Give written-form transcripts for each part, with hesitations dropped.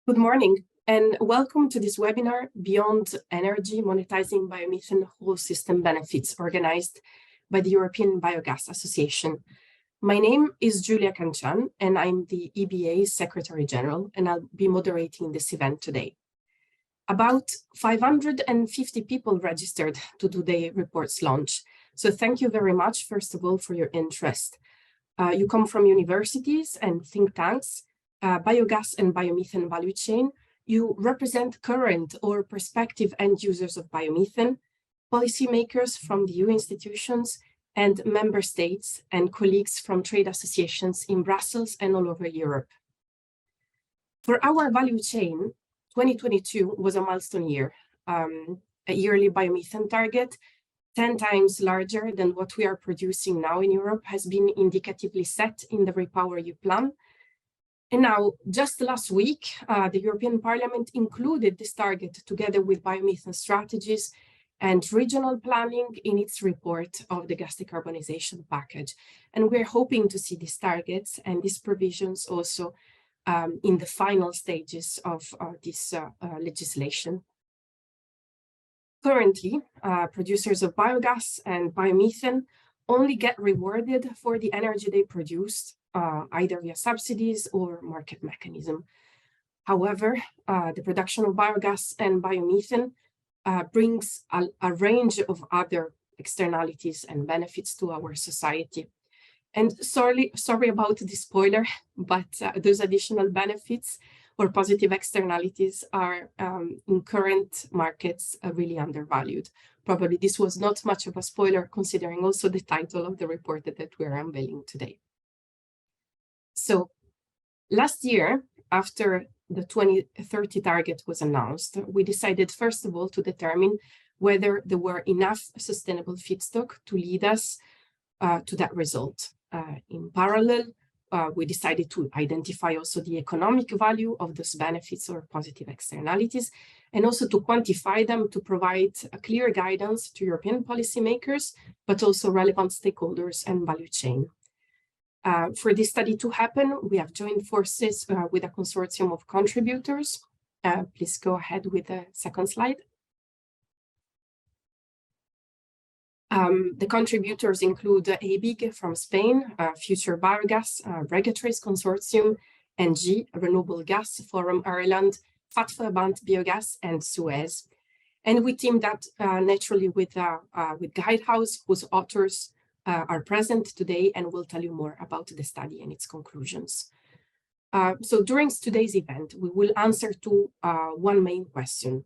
Good morning, and welcome to this webinar, Beyond Energy, Monetizing Biomethane Whole System Benefits, organized by the European Biogas Association. My name is Giulia Cancian, and I'm the EBA's Secretary General, and I'll be moderating this event today. About 550 people registered to do the report's launch. So thank you very much, first of all, for your interest. You come from universities and think tanks, biogas and biomethane value chain. You represent current or prospective end users of biomethane, policymakers from the EU institutions, and member states and colleagues from trade associations in Brussels and all over Europe. For our value chain, 2022 was a milestone year, a yearly biomethane target 10 times larger than what we are producing now in Europe has been indicatively set in the REPowerEU plan. And now, just last week, the European Parliament included this target together with biomethane strategies and regional planning in its report of the gas decarbonization package. And we're hoping to see these targets and these provisions also in the final stages of this legislation. Currently, producers of biogas and biomethane only get rewarded for the energy they produce, either via subsidies or market mechanism. However, the production of biogas and biomethane brings a range of other externalities and benefits to our society. And sorry about the spoiler, but those additional benefits or positive externalities are in current markets really undervalued. Probably this was not much of a spoiler considering also the title of the report that we're unveiling today. So last year, after the 2030 target was announced, we decided, first of all, to determine whether there were enough sustainable feedstock to lead us to that result. In parallel, we decided to identify also the economic value of those benefits or positive externalities, and also to quantify them to provide a clear guidance to European policymakers, but also relevant stakeholders and value chain. For this study to happen, we have joined forces with a consortium of contributors. Please go ahead with the second slide. The contributors include ABIG from Spain, Future Biogas, Regatories Consortium, NG, Renewable Gas Forum Ireland, Fatverband Biogas, and Suez. And we teamed that naturally with Guidehouse, whose authors are present today and will tell you more about the study and its conclusions. So during today's event, we will answer to one main question.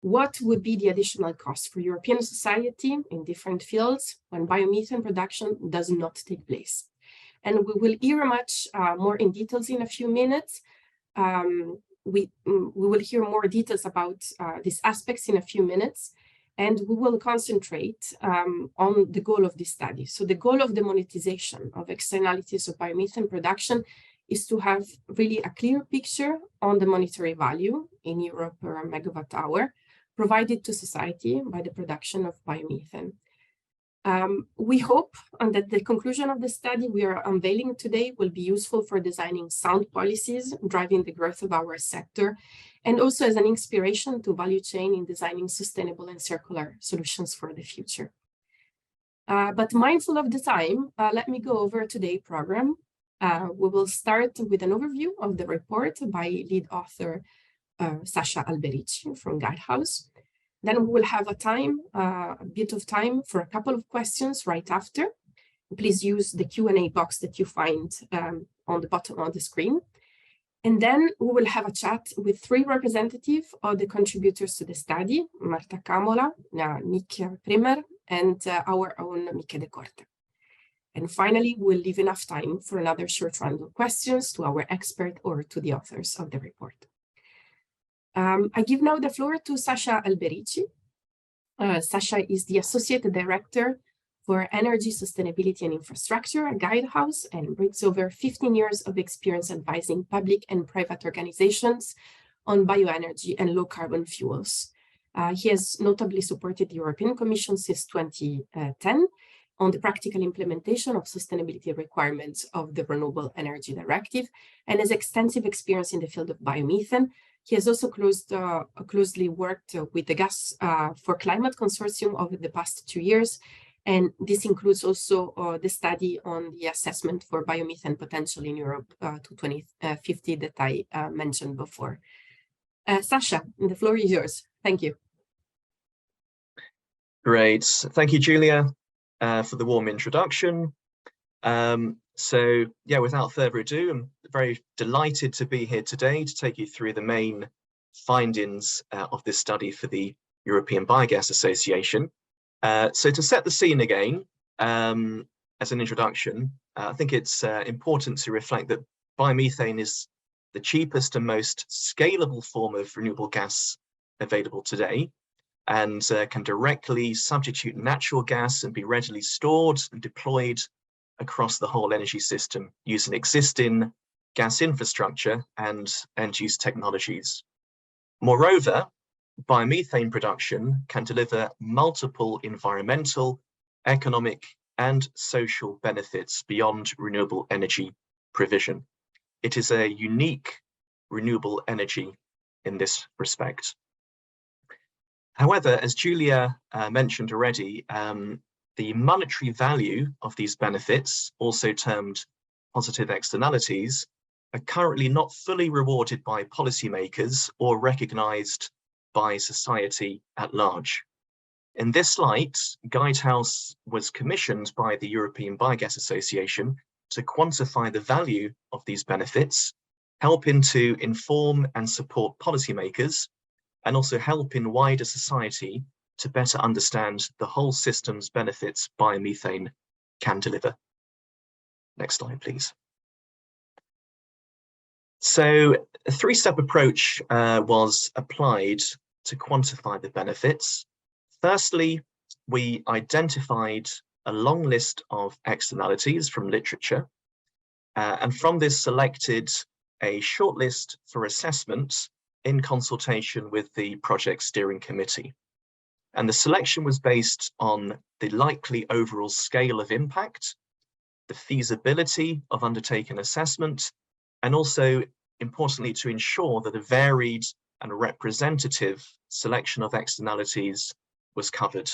What would be the additional cost for European society in different fields when biomethane production does not take place? And we will hear much more in details in a few minutes. We will hear more details about these aspects in a few minutes. And we will concentrate on the goal of this study. So the goal of the monetization of externalities of biomethane production is to have really a clear picture on the monetary value in Europe per megawatt hour provided to society by the production of biomethane. We hope that the conclusion of the study we are unveiling today will be useful for designing sound policies, driving the growth of our sector, and also as an inspiration to value chain in designing sustainable and circular solutions for the future. But mindful of the time, let me go over today's program. We will start with an overview of the report by lead author Sasha Alberici from Guidehouse. Then we will have a bit of time for a couple of questions right after. Please use the Q&A box that you find on the bottom of the screen. And then we will have a chat with three representatives of the contributors to the study, Marta Camola, Nick Primer, and our own Miche De Corte. And finally, we'll leave enough time for another short round of questions to our expert or to the authors of the report. I give now the floor to Sasha Alberici. Sasha is the Associate Director for Energy, Sustainability and Infrastructure at Guidehouse and brings over 15 years of experience advising public and private organizations on bioenergy and low-carbon fuels. He has notably supported the European Commission since 2010 on the practical implementation of sustainability requirements of the Renewable Energy Directive, and has extensive experience in the field of biomethane. He has also closely worked with the Gas for Climate Consortium over the past 2 years, and this includes also the study on the assessment for biomethane potential in Europe to 2050 that I mentioned before. Sasha, the floor is yours. Thank you. Great. Thank you, Julia, for the warm introduction. So yeah, without further ado, I'm very delighted to be here today to take you through the main findings of this study for the European Biogas Association. So to set the scene again, as an introduction, I think it's important to reflect that biomethane is the cheapest and most scalable form of renewable gas available today, and can directly substitute natural gas and be readily stored and deployed across the whole energy system using existing gas infrastructure and end-use technologies. Moreover, biomethane production can deliver multiple environmental, economic, and social benefits beyond renewable energy provision. It is a unique renewable energy in this respect. However, as Julia mentioned already, the monetary value of these benefits, also termed positive externalities, are currently not fully rewarded by policymakers or recognized by society at large. In this light, Guidehouse was commissioned by the European Biogas Association to quantify the value of these benefits, helping to inform and support policymakers, and also helping wider society to better understand the whole system's benefits biomethane can deliver. Next slide, please. So a three-step approach was applied to quantify the benefits. Firstly, we identified a long list of externalities from literature, and from this selected a shortlist for assessment in consultation with the project steering committee. And the selection was based on the likely overall scale of impact, the feasibility of undertaking assessment, and also, importantly, to ensure that a varied and representative selection of externalities was covered.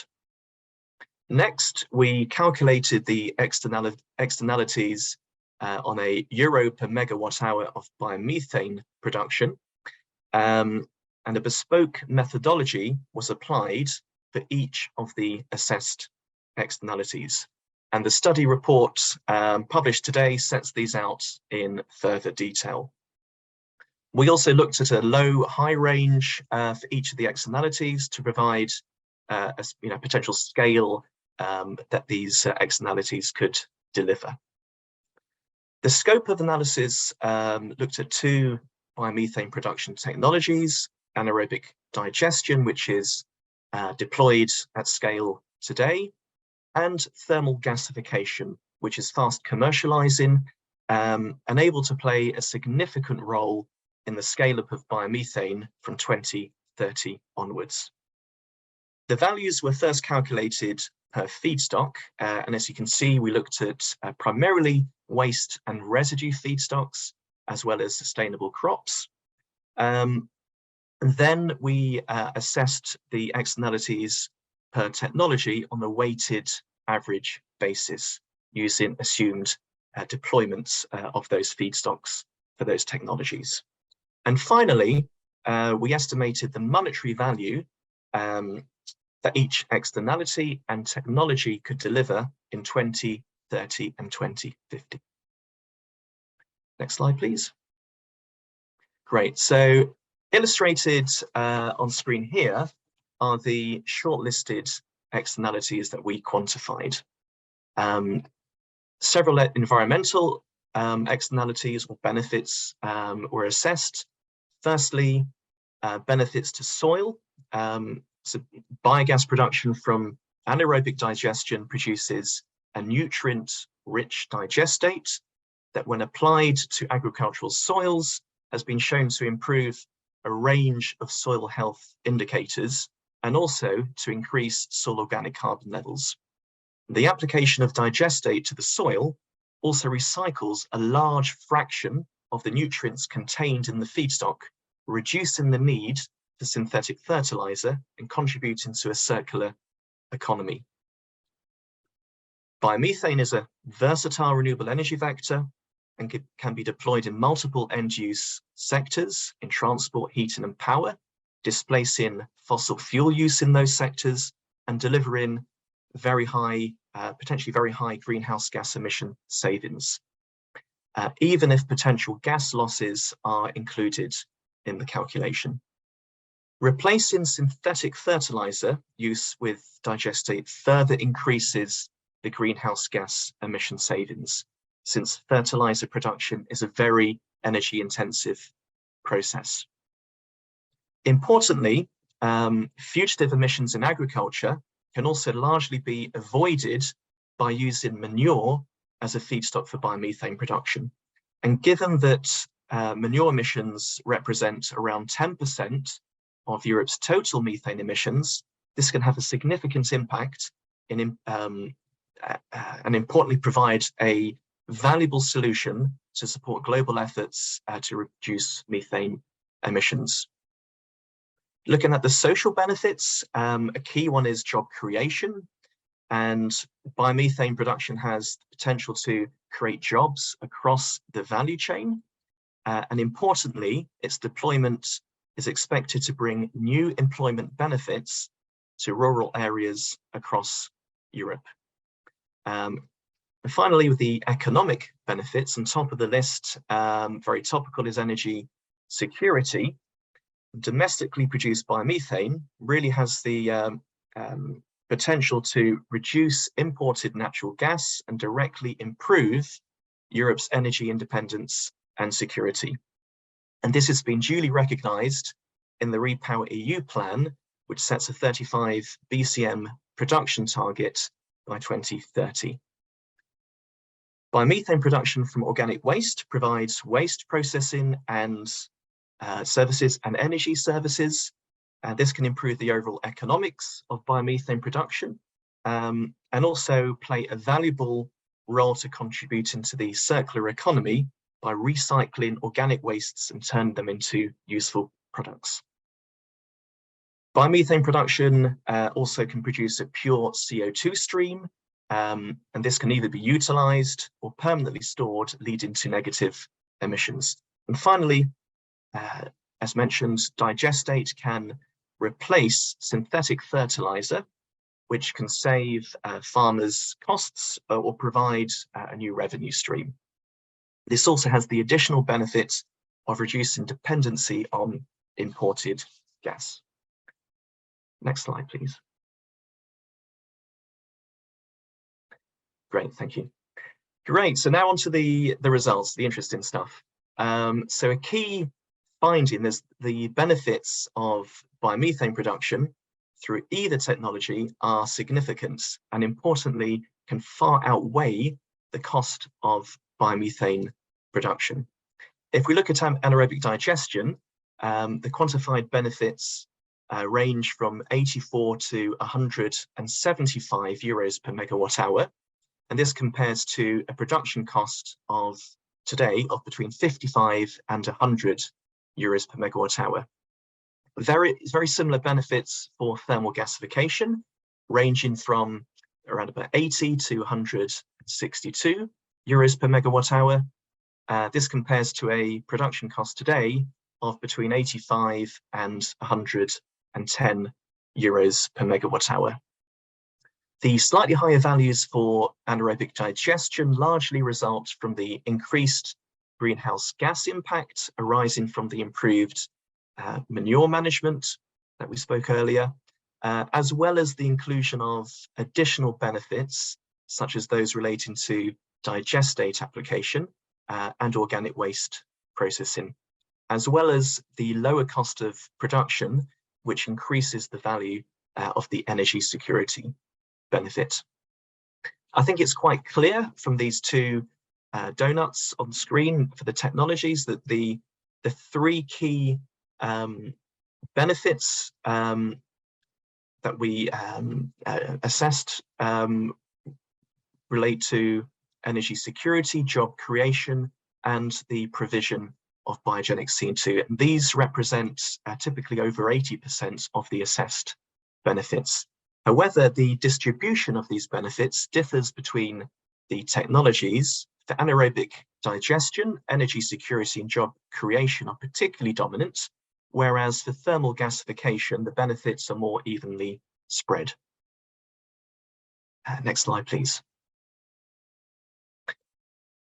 Next, we calculated the externalities on a euro per megawatt hour of biomethane production, and a bespoke methodology was applied for each of the assessed externalities. And the study report published today sets these out in further detail. We also looked at a low-high range for each of the externalities to provide a potential scale that these externalities could deliver. The scope of analysis looked at two biomethane production technologies: anaerobic digestion, which is deployed at scale today, and thermal gasification, which is fast commercializing and able to play a significant role in the scale-up of biomethane from 2030 onwards. The values were first calculated per feedstock, and as you can see, we looked at primarily waste and residue feedstocks, as well as sustainable crops. And then we assessed the externalities per technology on a weighted average basis, using assumed deployments of those feedstocks for those technologies. And finally, we estimated the monetary value that each externality and technology could deliver in 2030 and 2050. Next slide, please. Great. So illustrated on screen here are the shortlisted externalities that we quantified. Several environmental externalities or benefits were assessed. Firstly, benefits to soil. So biogas production from anaerobic digestion produces a nutrient-rich digestate that, when applied to agricultural soils, has been shown to improve a range of soil health indicators and also to increase soil organic carbon levels. The application of digestate to the soil also recycles a large fraction of the nutrients contained in the feedstock, reducing the need for synthetic fertilizer and contributing to a circular economy. Biomethane is a versatile renewable energy vector and can be deployed in multiple end-use sectors in transport, heating and power, displacing fossil fuel use in those sectors and delivering very high, potentially very high greenhouse gas emission savings, even if potential gas losses are included in the calculation. Replacing synthetic fertilizer use with digestate further increases the greenhouse gas emission savings, since fertilizer production is a very energy intensive process. Importantly, fugitive emissions in agriculture can also largely be avoided by using manure as a feedstock for biomethane production. And given that manure emissions represent around 10% of Europe's total methane emissions, this can have a significant impact in, and importantly provide a valuable solution to support global efforts to reduce methane emissions. Looking at the social benefits, a key one is job creation, and biomethane production has the potential to create jobs across the value chain. And importantly, its deployment is expected to bring new employment benefits to rural areas across Europe. And finally, with the economic benefits, on top of the list, very topical, is energy security. Domestically produced biomethane really has the potential to reduce imported natural gas and directly improve Europe's energy independence and security. And this has been duly recognised in the Repower EU plan, which sets a 35 BCM production target by 2030. Biomethane production from organic waste provides waste processing and services and energy services. This can improve the overall economics of biomethane production and also play a valuable role to contribute into the circular economy by recycling organic wastes and turning them into useful products. Biomethane production also can produce a pure CO2 stream, and this can either be utilised or permanently stored, leading to negative emissions. And finally, as mentioned, digestate can replace synthetic fertilizer, which can save farmers costs or provide a new revenue stream. This also has the additional benefit of reducing dependency on imported gas. Next slide, please. Great, thank you. Great, so now on to the results, the interesting stuff. So a key finding is the benefits of biomethane production through either technology are significant and importantly can far outweigh the cost of biomethane production. If we look at anaerobic digestion, the quantified benefits range from 84 to 175 euros per megawatt hour. And this compares to a production cost of today of between 55 and 100 euros per megawatt hour. Very similar benefits for thermal gasification, ranging from around about 80 to 162 euros per megawatt hour. This compares to a production cost today of between 85 and 110 euros per megawatt hour. The slightly higher values for anaerobic digestion largely result from the increased greenhouse gas impact arising from the improved manure management that we spoke earlier, as well as the inclusion of additional benefits, such as those relating to digestate application and organic waste processing, as well as the lower cost of production, which increases the value of the energy security benefit. I think it's quite clear from these two donuts on screen for the technologies that the three key benefits that we assessed relate to energy security, job creation, and the provision of biogenic CO2. And these represent typically over 80% of the assessed benefits. However, the distribution of these benefits differs between the technologies. For anaerobic digestion, energy security and job creation are particularly dominant, whereas for thermal gasification, the benefits are more evenly spread. Next slide, please.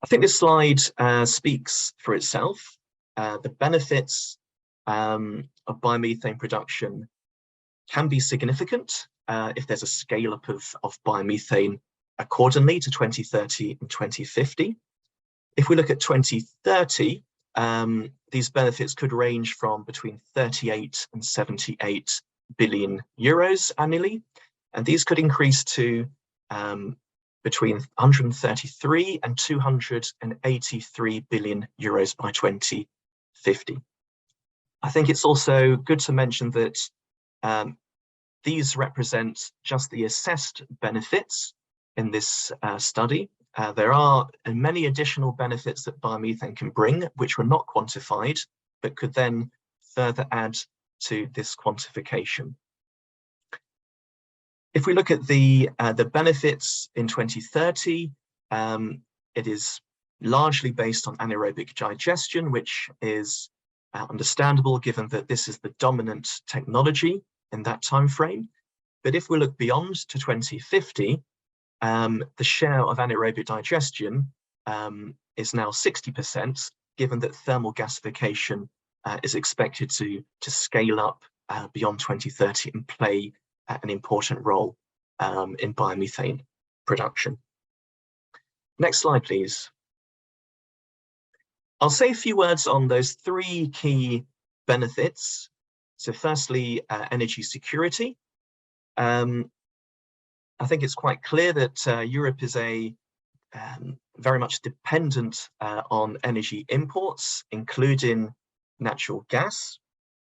I think this slide speaks for itself. The benefits of biomethane production can be significant if there's a scale up of biomethane accordingly to 2030 and 2050. If we look at 2030, these benefits could range from between 38 and 78 billion euros annually, and these could increase to between 133 and 283 billion euros by 2050. I think it's also good to mention that these represent just the assessed benefits in this study. There are many additional benefits that biomethane can bring, which were not quantified, but could then further add to this quantification. If we look at the benefits in 2030, it is largely based on anaerobic digestion, which is understandable given that this is the dominant technology in that time frame. But if we look beyond to 2050, the share of anaerobic digestion is now 60%, given that thermal gasification is expected to scale up beyond 2030 and play an important role in biomethane production. Next slide, please. I'll say a few words on those three key benefits. So firstly, energy security. I think it's quite clear that Europe is very much dependent on energy imports, including natural gas.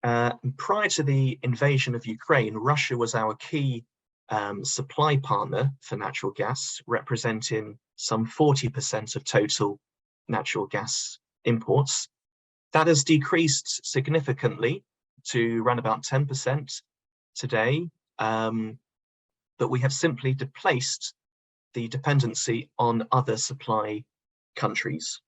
Prior to the invasion of Ukraine, Russia was our key supply partner for natural gas, representing some 40% of total natural gas imports. That has decreased significantly to around about 10% today, but we have simply displaced the dependency on other supply countries.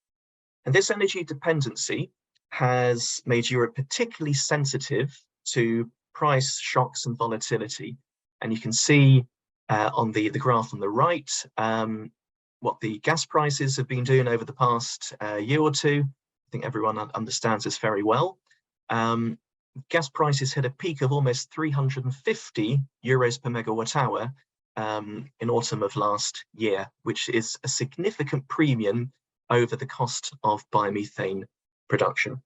And this energy dependency has made Europe particularly sensitive to price shocks and volatility. And you can see on the graph on the right what the gas prices have been doing over the past year or two. I think everyone understands this very well. Gas prices hit a peak of almost 350 euros per megawatt hour in autumn of last year, which is a significant premium over the cost of biomethane production.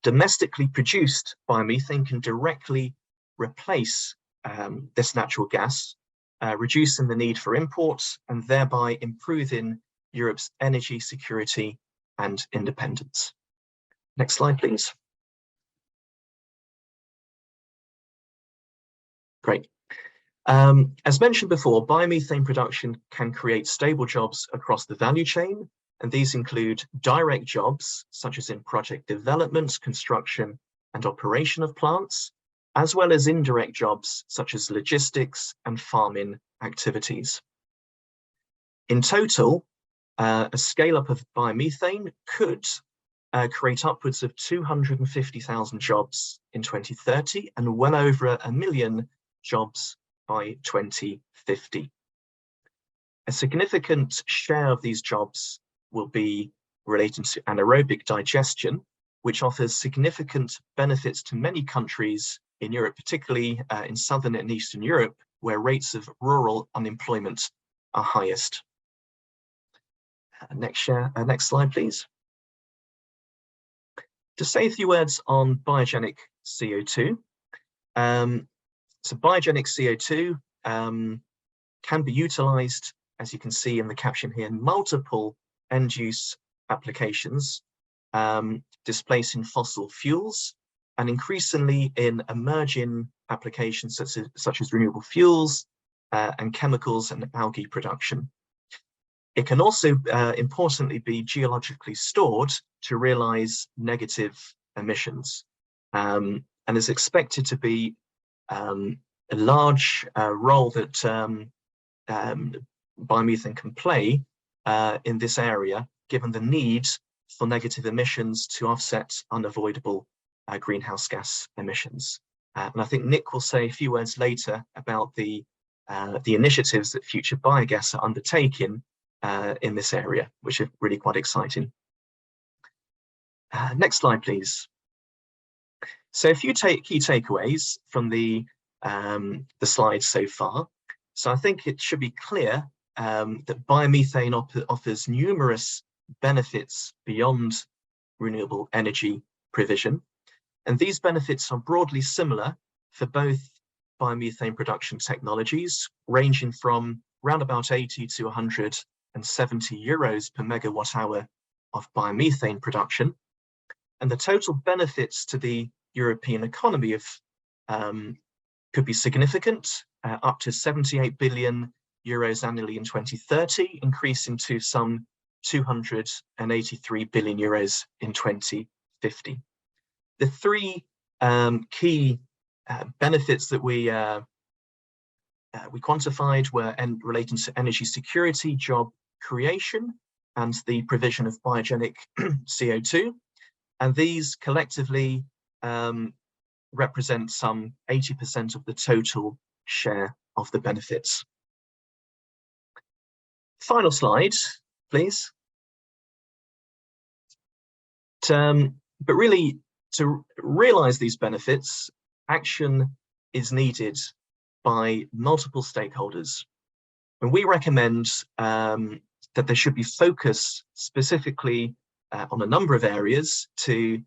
Domestically produced biomethane can directly replace this natural gas, reducing the need for imports and thereby improving Europe's energy security and independence. Next slide, please. Great. As mentioned before, biomethane production can create stable jobs across the value chain, and these include direct jobs, such as in project development, construction, and operation of plants, as well as indirect jobs, such as logistics and farming activities. In total, a scale-up of biomethane could create upwards of 250,000 jobs in 2030 and well over 1 million jobs by 2050. A significant share of these jobs will be related to anaerobic digestion, which offers significant benefits to many countries in Europe, particularly in Southern and Eastern Europe, where rates of rural unemployment are highest. Next slide, please. To say a few words on biogenic CO2. So biogenic CO2 can be utilized, as you can see in the caption here, in multiple end-use applications, displacing fossil fuels, and increasingly in emerging applications such as renewable fuels and chemicals and algae production. It can also importantly be geologically stored to realize negative emissions, and is expected to be a large role that biomethane can play in this area, given the need for negative emissions to offset unavoidable greenhouse gas emissions. And I think Nick will say a few words later about the initiatives that Future Biogas are undertaking in this area, which are really quite exciting. Next slide, please. So a few key takeaways from the slides so far. So I think it should be clear that biomethane offers numerous benefits beyond renewable energy provision. And these benefits are broadly similar for both biomethane production technologies, ranging from around about 80 to 170 euros per megawatt hour of biomethane production. And the total benefits to the European economy could be significant, up to 78 billion euros annually in 2030, increasing to some 283 billion euros in 2050. The three key benefits that we quantified were relating to energy security, job creation, and the provision of biogenic CO2. And these collectively represent some 80% of the total share of the benefits. Final slide, please. But really, to realize these benefits, action is needed by multiple stakeholders. And we recommend that there should be focus specifically on a number of areas to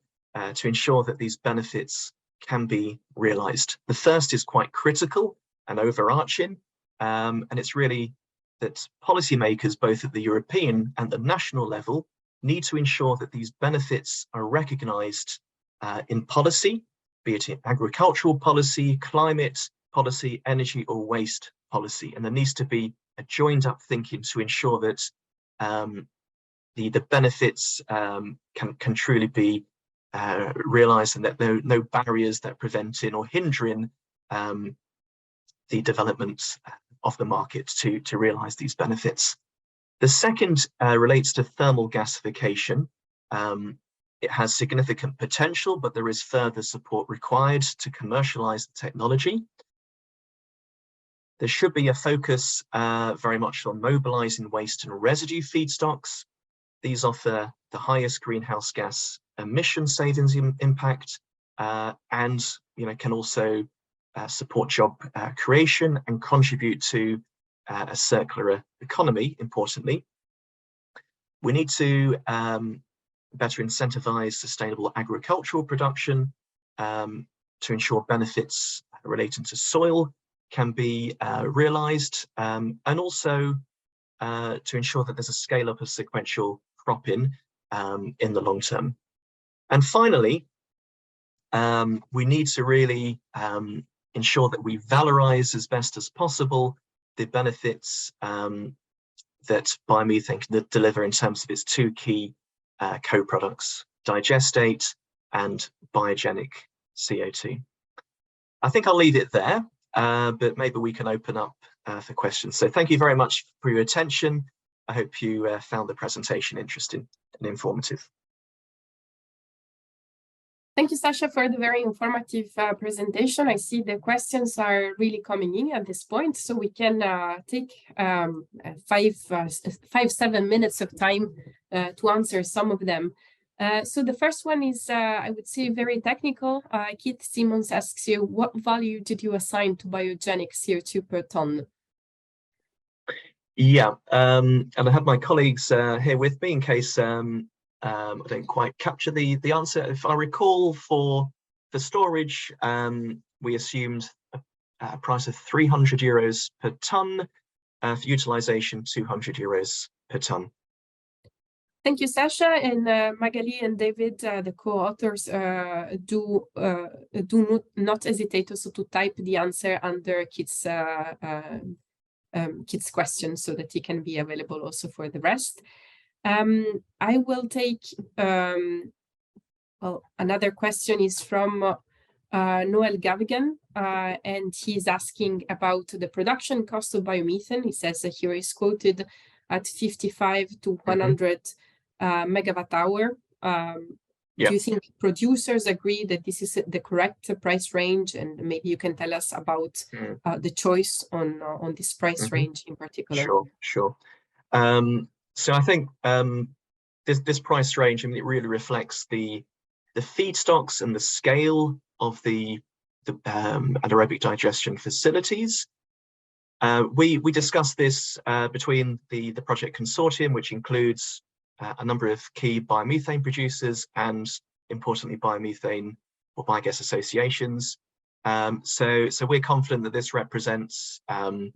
ensure that these benefits can be realized. The first is quite critical and overarching, and it's really that policymakers, both at the European and the national level, need to ensure that these benefits are recognized in policy, be it in agricultural policy, climate policy, energy or waste policy. And there needs to be a joined up thinking to ensure that the benefits can truly be realized, and that there are no barriers that are preventing or hindering the development of the market to realize these benefits. The second relates to thermal gasification. It has significant potential, but there is further support required to commercialize the technology. There should be a focus very much on mobilizing waste and residue feedstocks. These offer the highest greenhouse gas emission savings impact, and can also support job creation and contribute to a circular economy, importantly. We need to better incentivize sustainable agricultural production to ensure benefits relating to soil can be realized, and also to ensure that there's a scale up of sequential cropping in the long term. And finally, we need to really ensure that we valorize as best as possible the benefits that biomethane can deliver in terms of its two key co-products, digestate and biogenic CO2. I think I'll leave it there, but maybe we can open up for questions. So thank you very much for your attention. I hope you found the presentation interesting and informative. Thank you, Sasha, for the very informative presentation. I see the questions are really coming in at this point, so we can take 7 minutes of time to answer some of them. So the first one is, I would say, very technical. Keith Simmons asks you, what value did you assign to biogenic CO2 per ton? Yeah, and I have my colleagues here with me in case I don't quite capture the answer. If I recall, for storage, we assumed a price of 300 euros per ton, for utilization 200 euros per ton. Thank you, Sasha. And Magali and David, the co-authors, do not hesitate also to type the answer under Keith's Kit's questions so that he can be available also for the rest. I will take, well, another question is from Noel Gavigan, and he's asking about the production cost of biomethane. He says that here is quoted at 55 to 100 megawatt hour. Do you think producers agree that this is the correct price range? And maybe you can tell us about the choice on this price range in particular. Sure. So I think this price range, I mean, it really reflects the feedstocks and the scale of the anaerobic digestion facilities. We discussed this between the project consortium, which includes a number of key biomethane producers and, importantly, biomethane or biogas associations. So we're confident that this represents a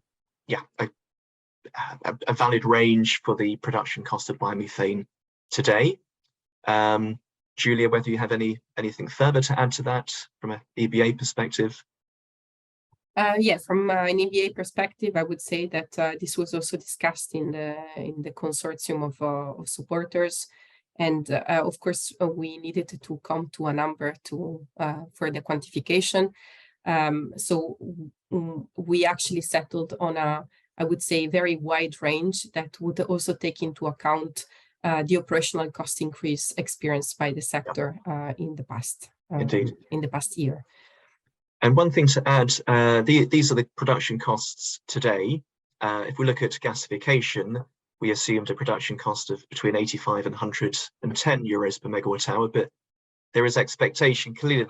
valid range for the production cost of biomethane today. Julia, whether you have anything further to add to that from an EBA perspective? Yeah, from an EBA perspective, I would say that this was also discussed in the consortium of supporters, and of course we needed to come to a number for the quantification. So we actually settled on I would say, very wide range that would also take into account the operational cost increase experienced by the sector in the past. Indeed. In the past year. And one thing to add, these are the production costs today. If we look at gasification, we assumed a production cost of between 85 and 110 euros per megawatt hour, but there is expectation clearly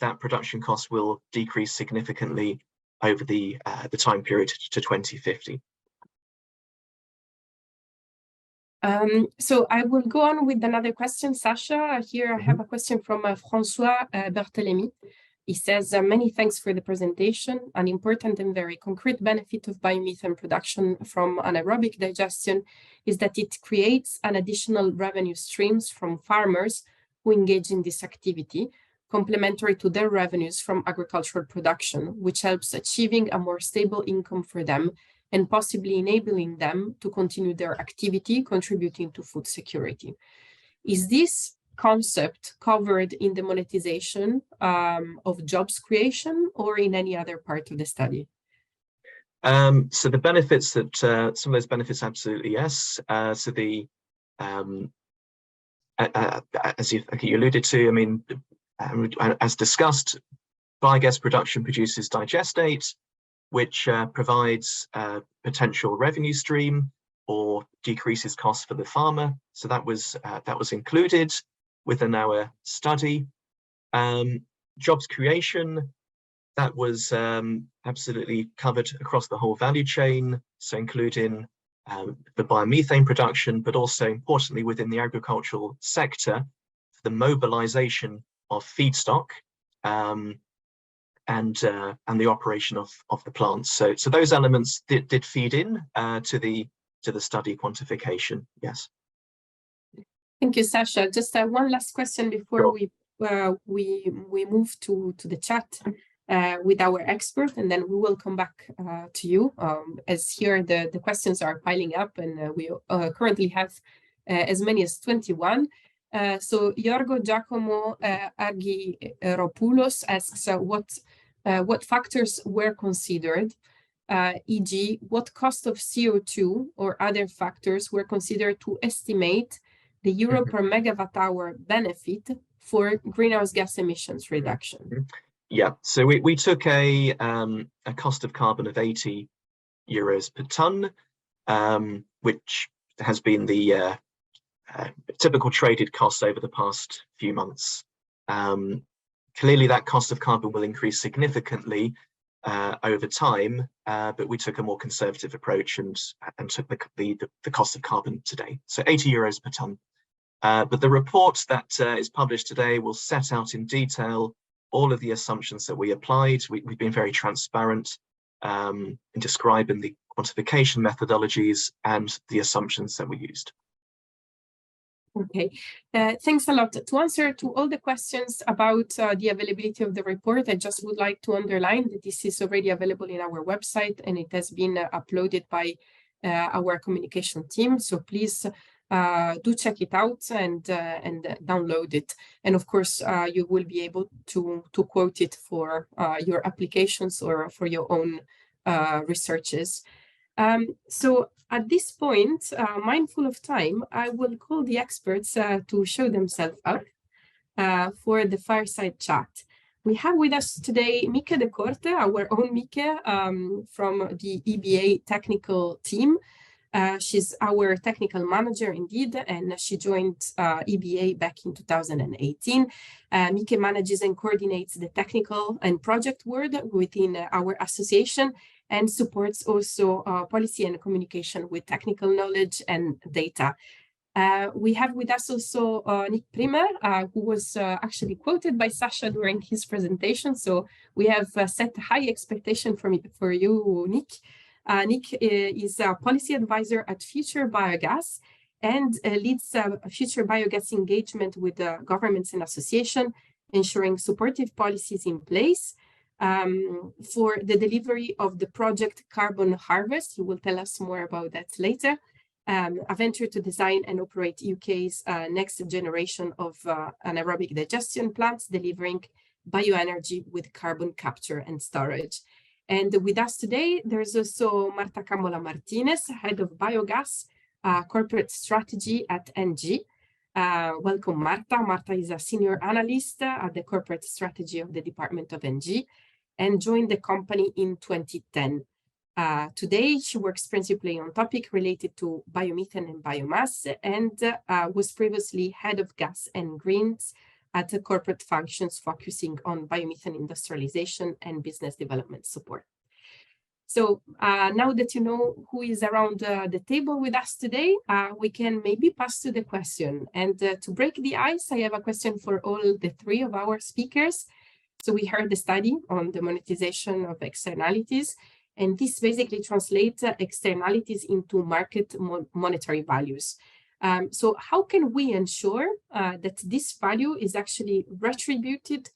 that production cost will decrease significantly over the time period to 2050. So I will go on with another question, Sasha. Here I have a question from François Berthelemy. He says, many thanks for the presentation. An important and very concrete benefit of biomethane production from anaerobic digestion is that it creates an additional revenue streams from farmers who engage in this activity, complementary to their revenues from agricultural production, which helps achieving a more stable income for them and possibly enabling them to continue their activity, contributing to food security. Is this concept covered in the monetization of jobs creation or in any other part of the study? So the benefits that, some of those benefits, absolutely yes. So the, as you alluded to, I mean, as discussed, biogas production produces digestate, which provides a potential revenue stream or decreases costs for the farmer. So that was included within our study. Jobs creation, that was absolutely covered across the whole value chain, so including the biomethane production, but also importantly within the agricultural sector, the mobilization of feedstock and the operation of the plants. So those elements did feed in to the study quantification. Yes. Thank you, Sasha. Just one last question before we move to the chat with our expert, and then we will come back to you. As here the questions are piling up, and we currently have as many as 21. So Yorgo Giacomo Argyropoulos asks what factors were considered, e.g., what cost of CO2 or other factors were considered to estimate the euro per megawatt hour benefit for greenhouse gas emissions reduction? Yeah, so we took a cost of carbon of 80 euros per ton, which has been the typical traded cost over the past few months. Clearly, that cost of carbon will increase significantly over time, but we took a more conservative approach and took the cost of carbon today. So 80 euros per ton. But the report that is published today will set out in detail all of the assumptions that we applied. We've been very transparent in describing the quantification methodologies and the assumptions that we used. Okay, thanks a lot. To answer to all the questions about the availability of the report, I just would like to underline that this is already available in our website and it has been uploaded by our communication team. So please do check it out and download it. And of course, you will be able to quote it for your applications or for your own researches. So at this point, mindful of time, I will call the experts to show themselves up for the fireside chat. We have with us today Mieke de Korte, our own Mieke from the EBA technical team. She's our technical manager indeed, and she joined EBA back in 2018. Mieke manages and coordinates the technical and project work within our association and supports also policy and communication with technical knowledge and data. We have with us also Nick Primer, who was actually quoted by Sasha during his presentation. So we have set high expectation for you, Nick. Nick is a policy advisor at Future Biogas and leads Future Biogas engagement with governments and associations, ensuring supportive policies in place for the delivery of the project Carbon Harvest. He will tell us more about that later. A venture to design and operate UK's next generation of anaerobic digestion plants, delivering bioenergy with carbon capture and storage. And with us today, there's also Marta Camola Martinez, Head of Biogas Corporate Strategy at NG. Welcome, Marta. Marta is a Senior Analyst at the Corporate Strategy of the Department of NG and joined the company in 2010. Today, she works principally on topics related to biomethane and biomass and was previously Head of Gas and Greens at the corporate functions focusing on biomethane industrialization and business development support. So now that you know who is around the table with us today, we can maybe pass to the question. And to break the ice, I have a question for all the three of our speakers. So we heard the study on the monetization of externalities, and this basically translates externalities into market monetary values. So how can we ensure that this value is actually retributed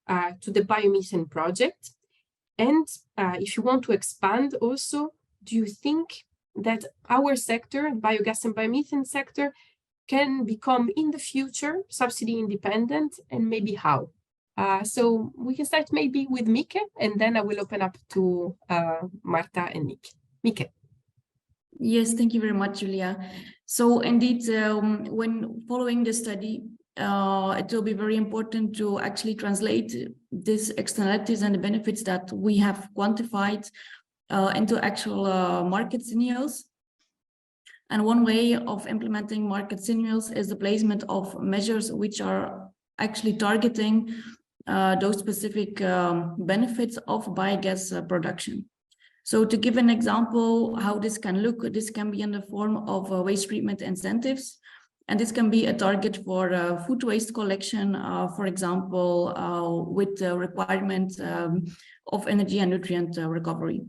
to the biomethane project? And if you want to expand also, do you think that our sector, biogas and biomethane sector, can become in the future subsidy independent, and maybe how? So we can start maybe with Mieke, and then I will open up to Marta and Nick. Mieke. Yes, thank you very much, Julia. So indeed, when following the study, it will be very important to actually translate these externalities and the benefits that we have quantified into actual market signals. And one way of implementing market signals is the placement of measures which are actually targeting those specific benefits of biogas production. So to give an example how this can look, this can be in the form of waste treatment incentives. And this can be a target for food waste collection, for example, with the requirement of energy and nutrient recovery.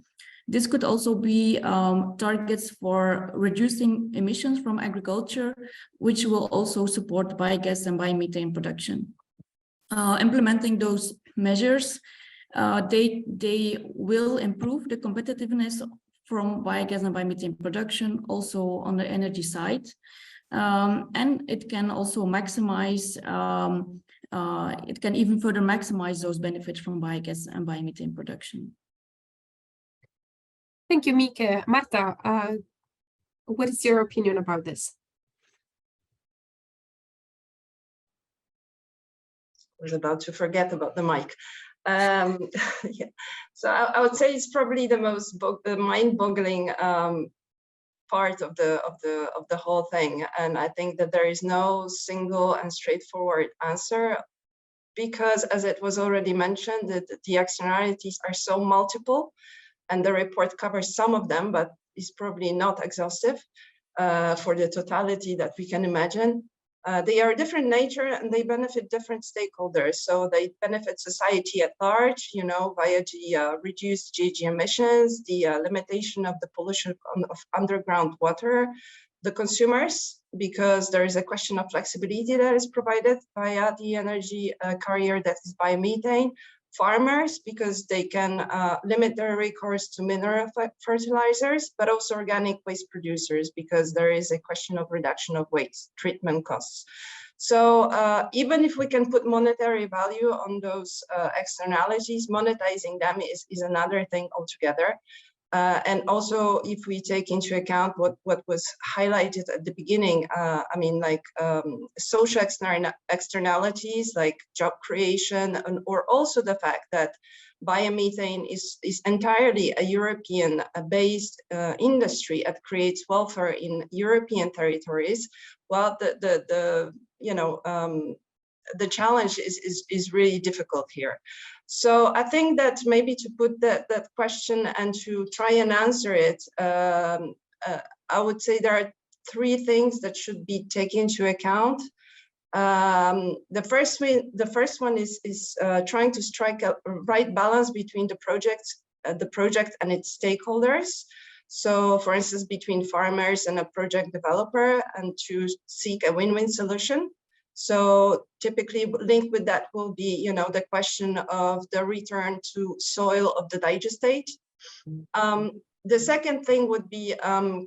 This could also be targets for reducing emissions from agriculture, which will also support biogas and biomethane production. Implementing those measures, they will improve the competitiveness from biogas and biomethane production, also on the energy side. And it can also maximize, it can even further maximize those benefits from biogas and biomethane production. Thank you, Mieke. Marta, what is your opinion about this? I was about to forget about the mic. Yeah. So I would say it's probably the most mind-boggling part of the whole thing, and I think that there is no single and straightforward answer, because, as it was already mentioned, that the externalities are so multiple, and the report covers some of them, but is probably not exhaustive for the totality that we can imagine. They are different nature and they benefit different stakeholders. So they benefit society at large, you know, via the reduced GHG emissions, the limitation of the pollution of underground water, the consumers, because there is a question of flexibility that is provided via the energy carrier that is biomethane. Farmers, because they can limit their recourse to mineral fertilizers, but also organic waste producers, because there is a question of reduction of waste treatment costs. So even if we can put monetary value on those externalities, monetizing them is another thing altogether. And also, if we take into account what was highlighted at the beginning, I mean, like social externalities like job creation, or also the fact that biomethane is entirely a European-based industry that creates welfare in European territories. Well, the challenge is really difficult here. So I think that maybe to put that question and to try and answer it, I would say there are three things that should be taken into account. The first one is trying to strike a right balance between the project and its stakeholders. So, for instance, between farmers and a project developer, and to seek a win-win solution. So typically linked with that will be, the question of the return to soil of the digestate. The second thing would be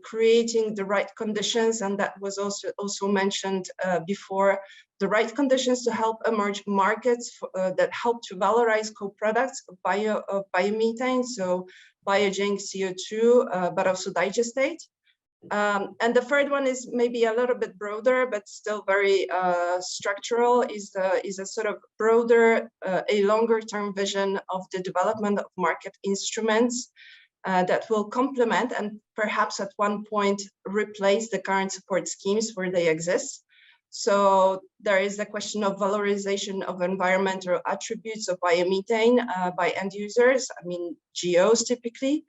creating the right conditions, and that was also mentioned before, the right conditions to help emerge markets that help to valorize co-products of biomethane, so biogenic CO2, but also digestate. And the third one is maybe a little bit broader, but still very structural, is a sort of broader, a longer term vision of the development of market instruments that will complement and perhaps at one point replace the current support schemes where they exist. So there is a question of valorization of environmental attributes of biomethane by end users, I mean, GOs typically.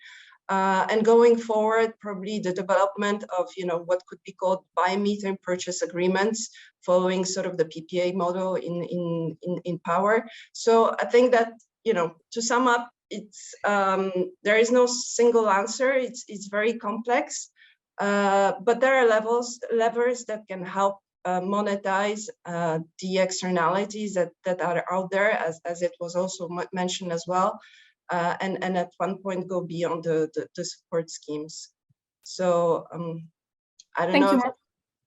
And going forward, probably the development of, what could be called biomethane purchase agreements, following sort of the PPA model in power. So I think that, to sum up, it's there is no single answer. It's very complex, but there are levers that can help monetize the externalities that are out there, as it was also mentioned as well. And at one point go beyond the support schemes. So I don't know.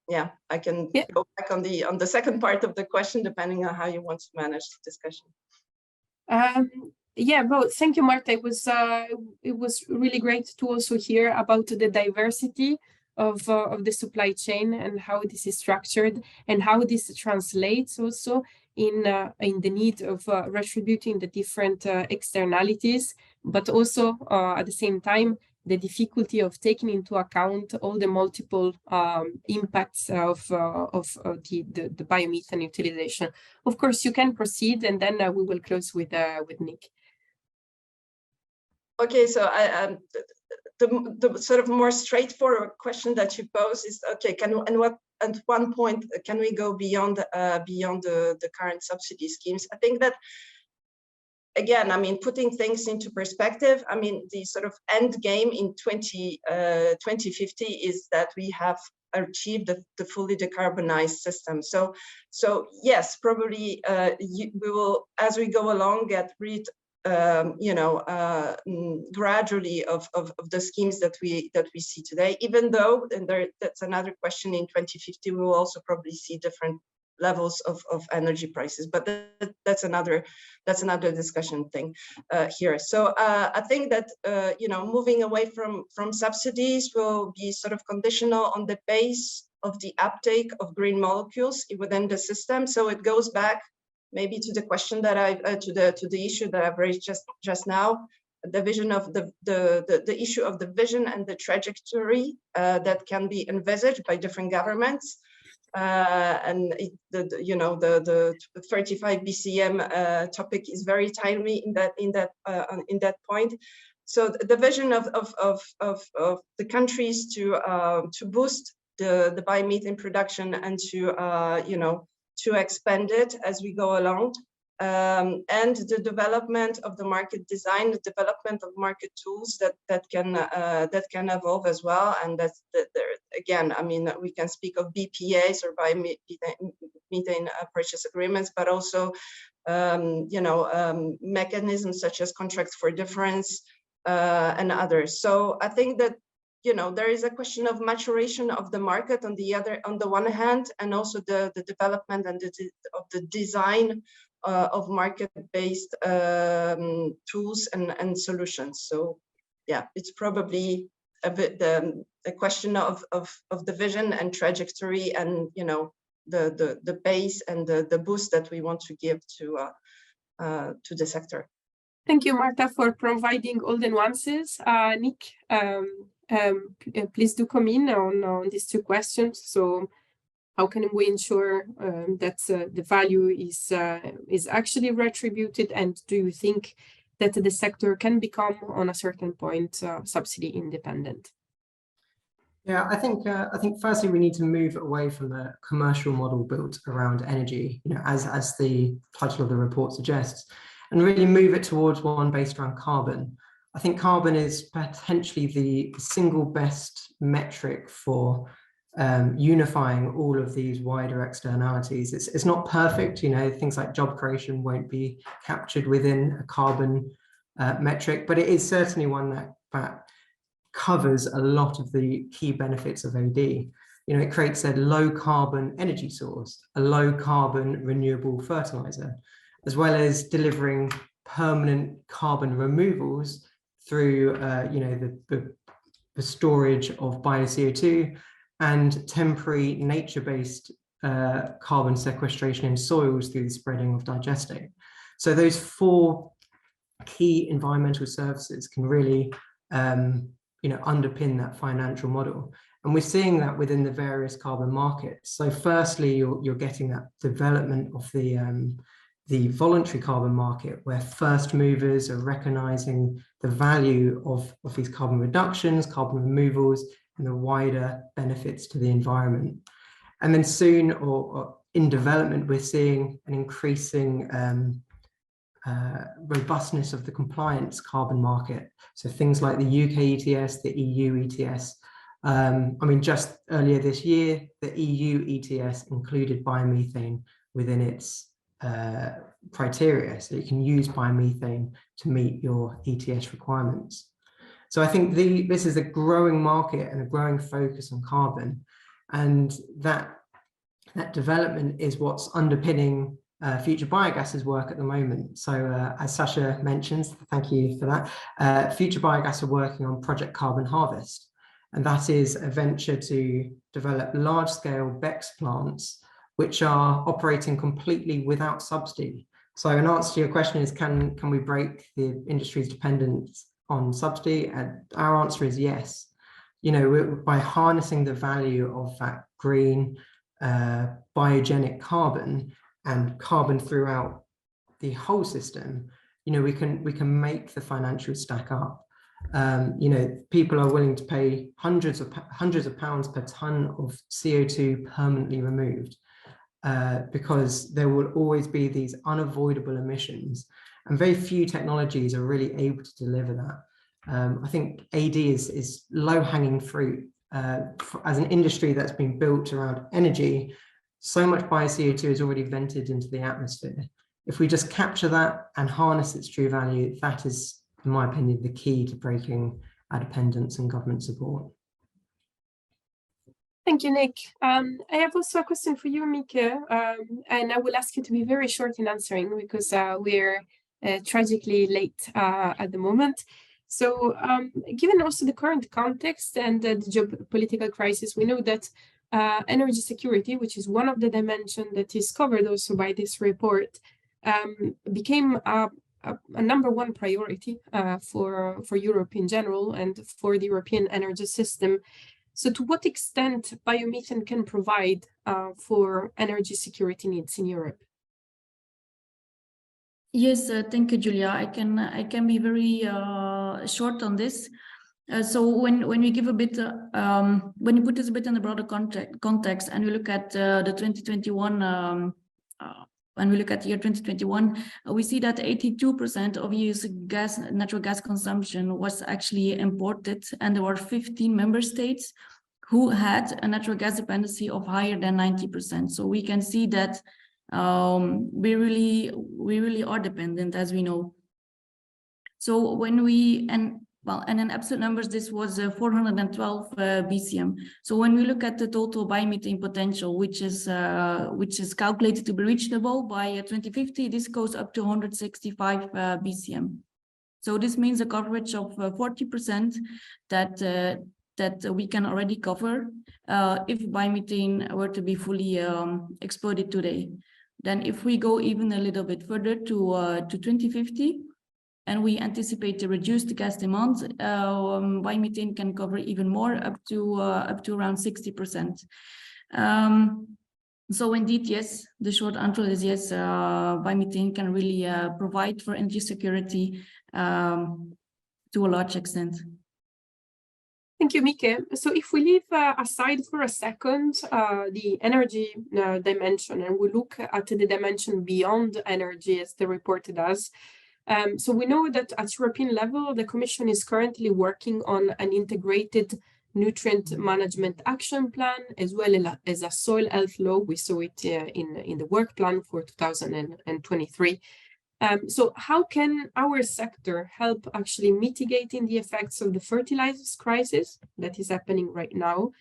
Yeah, I can go back on the second part of the question, depending on how you want to manage the discussion. Yeah, well, thank you, Marta. It was really great to also hear about the diversity of the supply chain and how this is structured and how this translates also in the need of retributing the different externalities, but also at the same time the difficulty of taking into account all the multiple impacts of the biomethane utilization. Of course, you can proceed, and then we will close with Nick. Okay, so the sort of more straightforward question that you pose is, okay, at one point can we go beyond the current subsidy schemes? I think that, again, I mean, putting things into perspective, I mean, the sort of end game in 2050 is that we have achieved the fully decarbonized system. So yes, probably we will, as we go along, get rid gradually of the schemes that we see today, even though, and that's another question, in 2050 we will also probably see different levels of energy prices, but that's another discussion thing here. So I think that moving away from subsidies will be sort of conditional on the pace of the uptake of green molecules within the system. So it goes back maybe to the question that to the issue that I've raised just now, the vision of the issue of the vision and the trajectory that can be envisaged by different governments, and the 35 BCM topic is very timely in that point. So the vision of the countries to boost the biomethane production and to expand it as we go along and the development of the market design, the development of market tools that can evolve as well. And that's again, I mean, we can speak of BPAs or biomethane purchase agreements, but also mechanisms such as contracts for difference and others. So I think that there is a question of maturation of the market on the one hand, and also the development and of the design of market-based tools and solutions. So yeah, it's probably a bit a question of the vision and trajectory, and the base and the boost that we want to give to the sector. Thank you, Marta, for providing all the nuances. Nick, please do come in on these two questions. So how can we ensure that the value is actually retributed, and do you think that the sector can become, on a certain point, subsidy independent? Yeah, I think firstly we need to move away from the commercial model built around energy, as the title of the report suggests, and really move it towards one based around carbon. I think carbon is potentially the single best metric for unifying all of these wider externalities. It's not perfect, things like job creation won't be captured within a carbon metric, but it is certainly one that covers a lot of the key benefits of AD. It creates a low carbon energy source, a low carbon renewable fertilizer, as well as delivering permanent carbon removals through the storage of bio-CO2 and temporary nature-based carbon sequestration in soils through the spreading of digestate. So those four key environmental services can really underpin that financial model. And we're seeing that within the various carbon markets. So firstly, you're getting that development of the voluntary carbon market, where first movers are recognizing the value of these carbon reductions, carbon removals, and the wider benefits to the environment. And then soon, or in development, we're seeing an increasing robustness of the compliance carbon market. So things like the UK ETS, the EU ETS. Just earlier this year, the EU ETS included biomethane within its criteria. So you can use biomethane to meet your ETS requirements. So I think this is a growing market and a growing focus on carbon. And that development is what's underpinning Future Biogas's work at the moment. So as Sasha mentions, thank you for that, Future Biogas are working on Project Carbon Harvest. And that is a venture to develop large-scale BECCS plants, which are operating completely without subsidy. So an answer to your question is, can we break the industry's dependence on subsidy? And our answer is yes. By harnessing the value of that green biogenic carbon and carbon throughout the whole system, we can make the financials stack up. People are willing to pay hundreds of pounds per ton of CO2 permanently removed, because there will always be these unavoidable emissions, and very few technologies are really able to deliver that. I think AD is low-hanging fruit. As an industry that's been built around energy, so much bio-CO2 is already vented into the atmosphere. If we just capture that and harness its true value, that is, in my opinion, the key to breaking our dependence on government support. Thank you, Nick. I have also a question for you, Mike, and I will ask you to be very short in answering, because we're tragically late at the moment. So given also the current context and the geopolitical crisis, we know that energy security, which is one of the dimensions that is covered also by this report, became a number one priority for Europe in general and for the European energy system. So to what extent biomethane can provide for energy security needs in Europe? Yes, thank you, Julia. I can be very short on this. So when we give a bit, when you put this a bit in the broader context, and we look at the 2021 when we look at the year 2021, we see that 82% of EU's natural gas consumption was actually imported, and there were 15 member states who had a natural gas dependency of higher than 90%. So we can see that we really are dependent, as we know. So when we, and in absolute numbers, this was 412 BCM. So when we look at the total biomethane potential, which is calculated to be reachable by 2050, this goes up to 165 BCM. So this means a coverage of 40% that we can already cover if biomethane were to be fully exploited today. Then if we go even a little bit further to 2050, and we anticipate the reduced gas demand, biomethane can cover even more, up to around 60%. So indeed, yes, the short answer is yes, biomethane can really provide for energy security to a large extent. Thank you, Mike. So if we leave aside for a second the energy dimension, and we look at the dimension beyond energy, as the report does, so we know that at European level, the Commission is currently working on an integrated nutrient management action plan, as well as a soil health law. We saw it in the work plan for 2023. So how can our sector help actually mitigating the effects of the fertilizers crisis that is happening right now,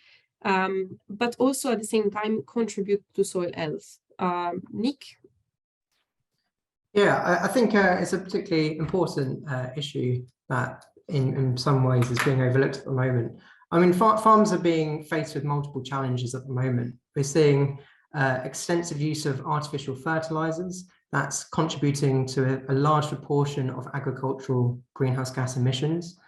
but also at the same time contribute to soil health? Nick? Yeah, I think it's a particularly important issue that in some ways is being overlooked at the moment. I mean, farms are being faced with multiple challenges at the moment. We're seeing extensive use of artificial fertilizers that's contributing to a large proportion of agricultural greenhouse gas emissions.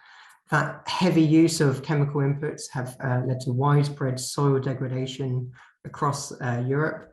That heavy use of chemical inputs have led to widespread soil degradation across Europe.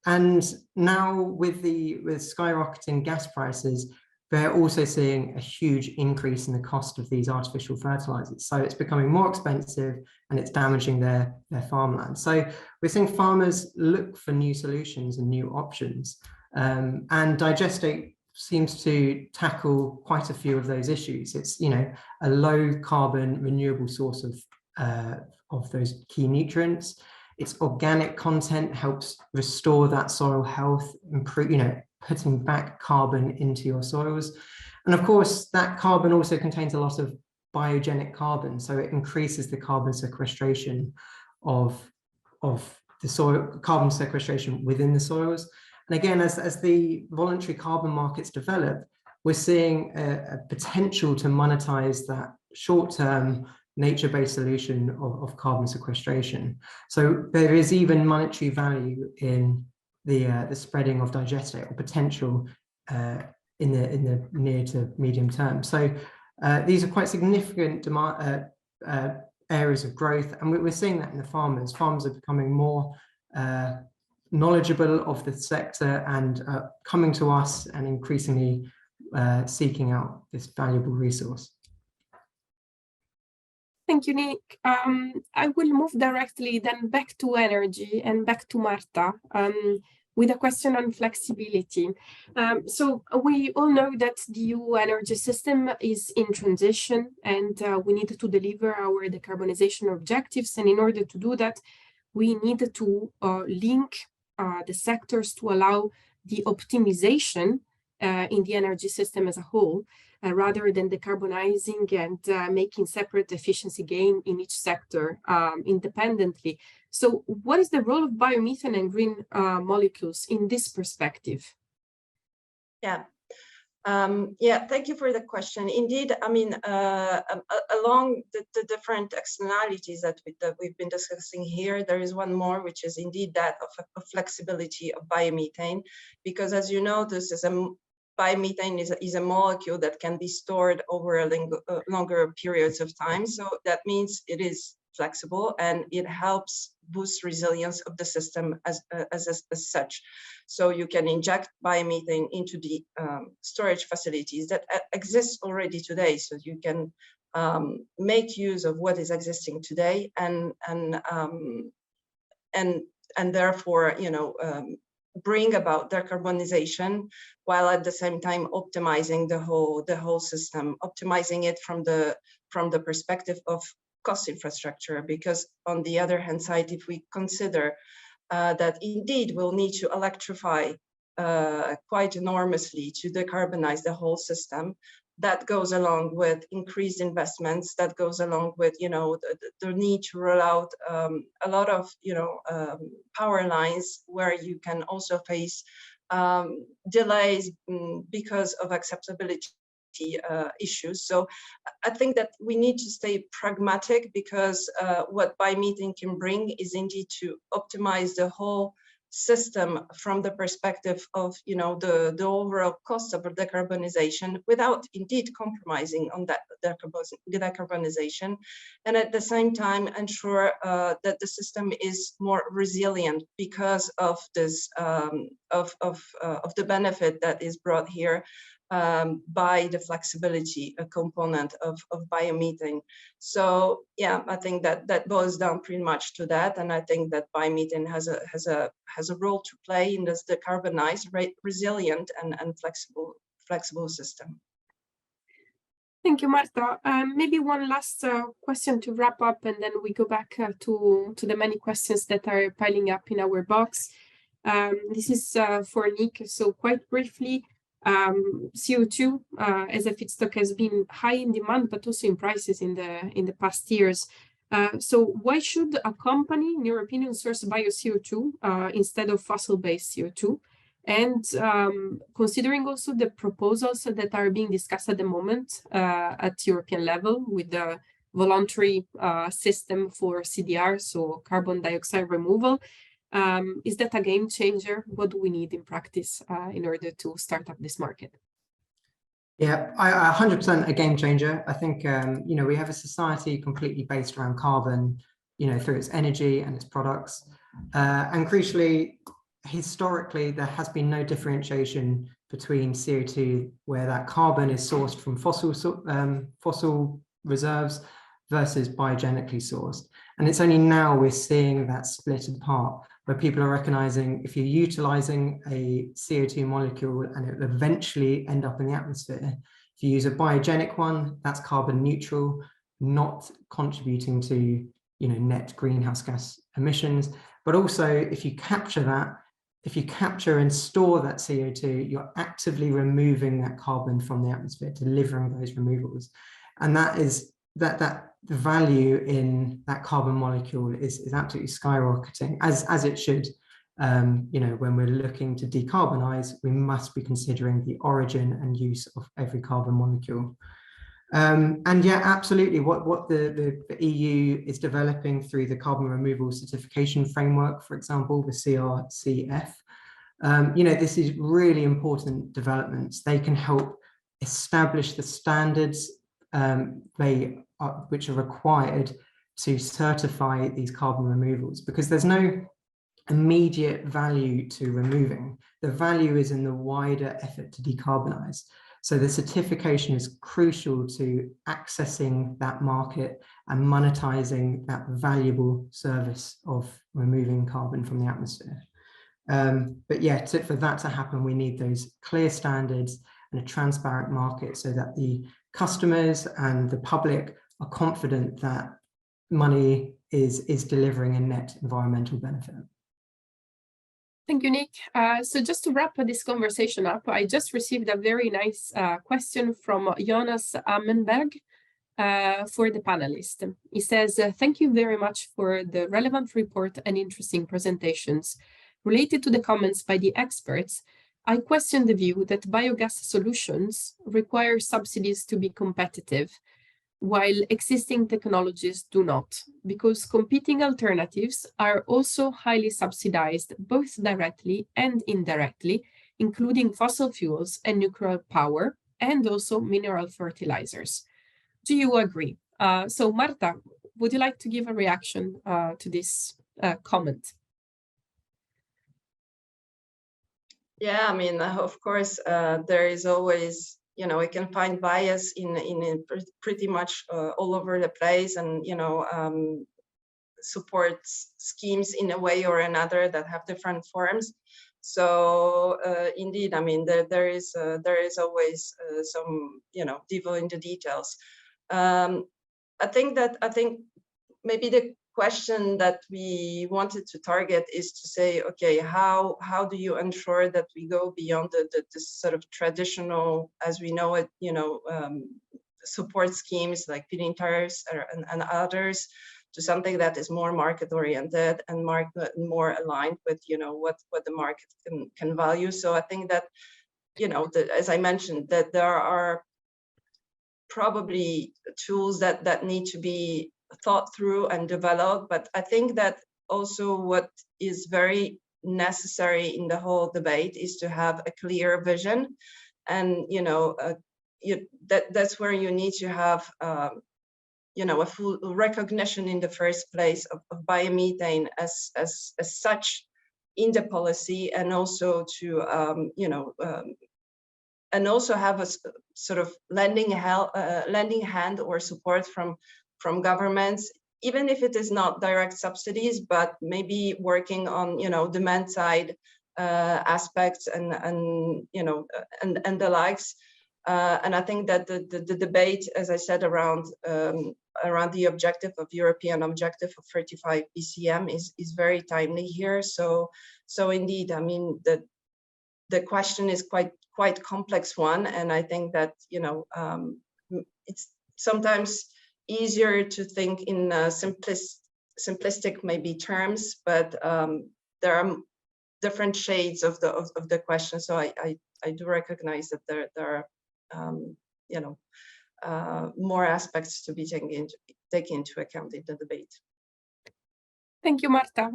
And now with skyrocketing gas prices, they're also seeing a huge increase in the cost of these artificial fertilizers. So it's becoming more expensive and it's damaging their farmland. So we're seeing farmers look for new solutions and new options. And digestate seems to tackle quite a few of those issues. It's, a low carbon renewable source of those key nutrients. Its organic content helps restore that soil health, improve, putting back carbon into your soils. And of course, that carbon also contains a lot of biogenic carbon. So it increases the carbon sequestration of the soil, carbon sequestration within the soils. And again, as the voluntary carbon markets develop, we're seeing a potential to monetize that short-term nature-based solution of carbon sequestration. So there is even monetary value in the spreading of digestate, or potential in the near to medium term. So these are quite significant areas of growth, and we're seeing that in the farmers. Farmers are becoming more knowledgeable of the sector and coming to us and increasingly seeking out this valuable resource. Thank you, Nick. I will move directly then back to energy and back to Marta with a question on flexibility. So we all know that the EU energy system is in transition, and we need to deliver our decarbonization objectives. And in order to do that, we need to link the sectors to allow the optimization in the energy system as a whole, rather than decarbonizing and making separate efficiency gain in each sector independently. So what is the role of biomethane and green molecules in this perspective? Yeah, thank you for the question. Indeed, I mean, along the different externalities that we've been discussing here, there is one more, which is indeed that of flexibility of biomethane, because as you know, this is biomethane is a molecule that can be stored over longer periods of time. So that means it is flexible and it helps boost resilience of the system as such. So you can inject biomethane into the storage facilities that exist already today. So you can make use of what is existing today and therefore, bring about decarbonization, while at the same time optimizing the whole system, optimizing it from the perspective of cost infrastructure. Because on the other hand side, if we consider that indeed we'll need to electrify quite enormously to decarbonize the whole system, that goes along with increased investments, that goes along with, you know, the need to roll out a lot of, you know, power lines, where you can also face delays because of acceptability issues. So I think that we need to stay pragmatic, because what biomethane can bring is indeed to optimize the whole system from the perspective of, you know, the overall cost of decarbonization, without indeed compromising on that decarbonization, and at the same time ensure that the system is more resilient because of this of the benefit that is brought here by the flexibility component of biomethane. So yeah, I think that boils down pretty much to that, and I think that biomethane has a role to play in this decarbonized, resilient, and flexible system. Thank you, Marta. Maybe one last question to wrap up, and then we go back to the many questions that are piling up in our box. This is for Nick. So quite briefly, CO2 as a feedstock has been high in demand, but also in prices in the past years. So why should a company, in your opinion, source bio CO2 instead of fossil-based CO2? And considering also the proposals that are being discussed at the moment at European level with the voluntary system for CDR, so carbon dioxide removal, is that a game changer? What do we need in practice in order to start up this market? Yeah, 100% a game changer. I think, you know, we have a society completely based around carbon, you know, through its energy and its products. And crucially, historically, there has been no differentiation between CO2, where that carbon is sourced from fossil reserves versus biogenically sourced. And it's only now we're seeing that split apart, where people are recognizing if you're utilizing a CO2 molecule and it will eventually end up in the atmosphere, if you use a biogenic one, that's carbon neutral, not contributing to, you know, net greenhouse gas emissions. But also, if you capture that, if you capture and store that CO2, you're actively removing that carbon from the atmosphere, delivering those removals. And that is that the value in that carbon molecule is absolutely skyrocketing, as it should. You know, when we're looking to decarbonize, we must be considering the origin and use of every carbon molecule. And yeah, absolutely, what the EU is developing through the carbon removal certification framework, for example, the CRCF, you know, this is really important developments. They can help establish the standards which are required to certify these carbon removals, because there's no immediate value to removing. The value is in the wider effort to decarbonize. So the certification is crucial to accessing that market and monetizing that valuable service of removing carbon from the atmosphere. But yeah, for that to happen, we need those clear standards and a transparent market, so that the customers and the public are confident that money is delivering a net environmental benefit. Thank you, Nick. So just to wrap this conversation up, I just received a very nice question from Jonas Ammenberg for the panelists. He says, thank you very much for the relevant report and interesting presentations. Related to the comments by the experts, I question the view that biogas solutions require subsidies to be competitive, while existing technologies do not, because competing alternatives are also highly subsidized, both directly and indirectly, including fossil fuels and nuclear power, and also mineral fertilizers. Do you agree? So Marta, would you like to give a reaction to this comment? Yeah, I mean, of course, there is always, you know, we can find bias in pretty much all over the place, and, you know, support schemes in a way or another that have different forms. So indeed, I mean, there is always some, devil in the details. I think maybe the question that we wanted to target is to say, okay, how do you ensure that we go beyond the sort of traditional, as we know it, support schemes like feed-in tariffs and others, to something that is more market oriented and more aligned with what the market can value. So I think that as I mentioned, that there are probably tools that need to be thought through and developed, but I think that also what is very necessary in the whole debate is to have a clear vision, and that's where you need to have a full recognition in the first place of biomethane as such in the policy, and also to and also have a sort of lending hand or support from governments, even if it is not direct subsidies, but maybe working on demand side aspects and the likes. And I think that the debate, as I said, around the objective of European objective of 35 BCM is very timely here. So indeed, I mean, the question is quite complex one, and I think that it's sometimes easier to think in simplistic maybe terms, but there are different shades of the question. So I do recognize that there are more aspects to be taken into account in the debate. Thank you, Marta.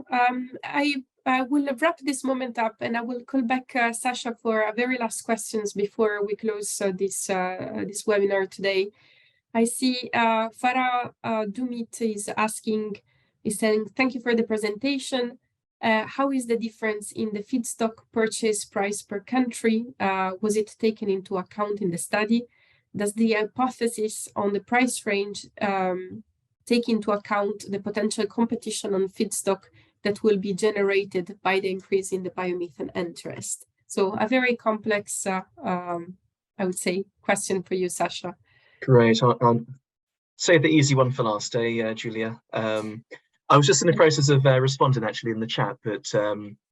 I will wrap this moment up, and I will call back Sasha for a very last questions before we close this webinar today. I see Farah Dumit is saying, thank you for the presentation. How is the difference in the feedstock purchase price per country? Was it taken into account in the study? Does the hypothesis on the price range take into account the potential competition on feedstock that will be generated by the increase in the biomethane interest? So a very complex, I would say, question for you, Sasha. Great. I'll save the easy one for last, Julia. I was just in the process of responding actually in the chat, but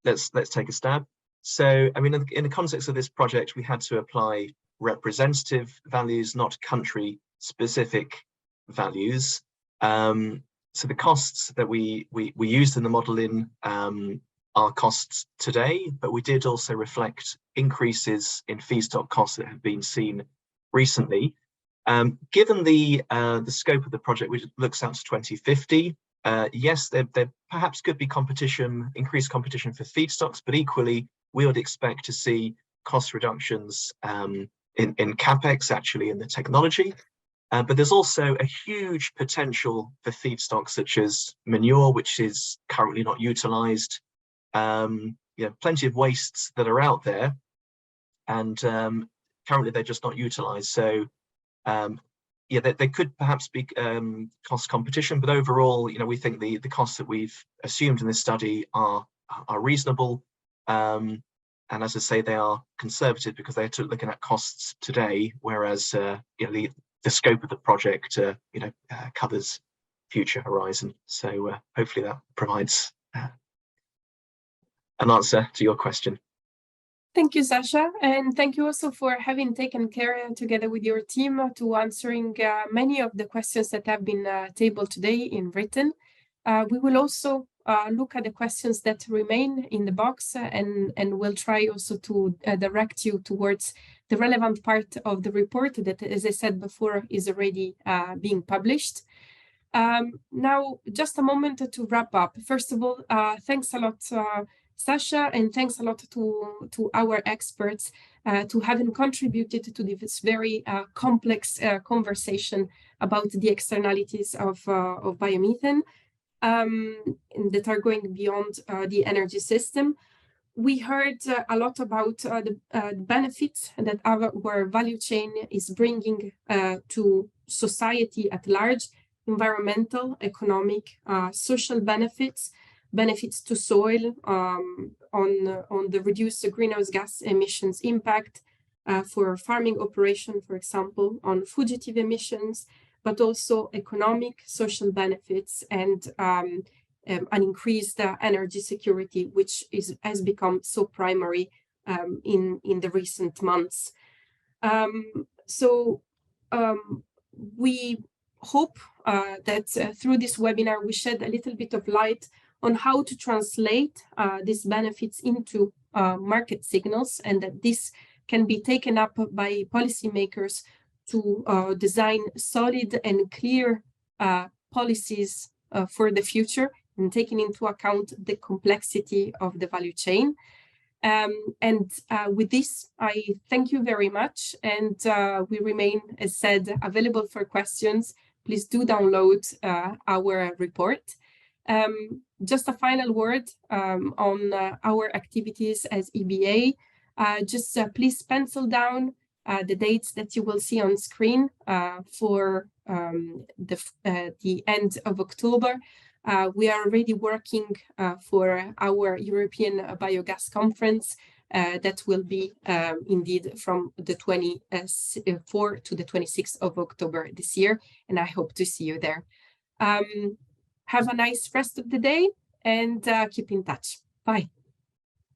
let's take a stab. So, I mean, in the context of this project, we had to apply representative values, not country-specific values. So the costs that we used in the modeling are costs today, but we did also reflect increases in feedstock costs that have been seen recently. Given the scope of the project, which looks out to 2050, yes, there perhaps could be increased competition for feedstocks, but equally, we would expect to see cost reductions in CapEx, actually, in the technology. But there's also a huge potential for feedstocks such as manure, which is currently not utilized. Plenty of wastes that are out there, and currently they're just not utilized. So yeah, there could perhaps be cost competition, but overall, we think the costs that we've assumed in this study are reasonable. And as I say, they are conservative because they're looking at costs today, whereas the scope of the project covers future horizon. So hopefully that provides an answer to your question. Thank you, Sasha, and thank you also for having taken care together with your team to answering many of the questions that have been tabled today in written. We will also look at the questions that remain in the box, and we'll try also to direct you towards the relevant part of the report that, as I said before, is already being published. Now, just a moment to wrap up. First of all, thanks a lot, Sasha, and thanks a lot to our experts to having contributed to this very complex conversation about the externalities of biomethane that are going beyond the energy system. We heard a lot about the benefits that our value chain is bringing to society at large, environmental, economic, social benefits, benefits to soil, on the reduced greenhouse gas emissions impact for farming operation, for example, on fugitive emissions, but also economic, social benefits, and an increased energy security, which has become so primary in the recent months. We hope that through this webinar, we shed a little bit of light on how to translate these benefits into market signals, and that this can be taken up by policymakers to design solid and clear policies for the future, and taking into account the complexity of the value chain. With this, I thank you very much, and we remain, as said, available for questions. Please do download our report. Just a final word on our activities as EBA. Just please pencil down the dates that you will see on screen for the end of October. We are already working for our European Biogas Conference that will be indeed from the 24th to the 26th of October this year, and I hope to see you there. Have a nice rest of the day, and keep in touch. Bye.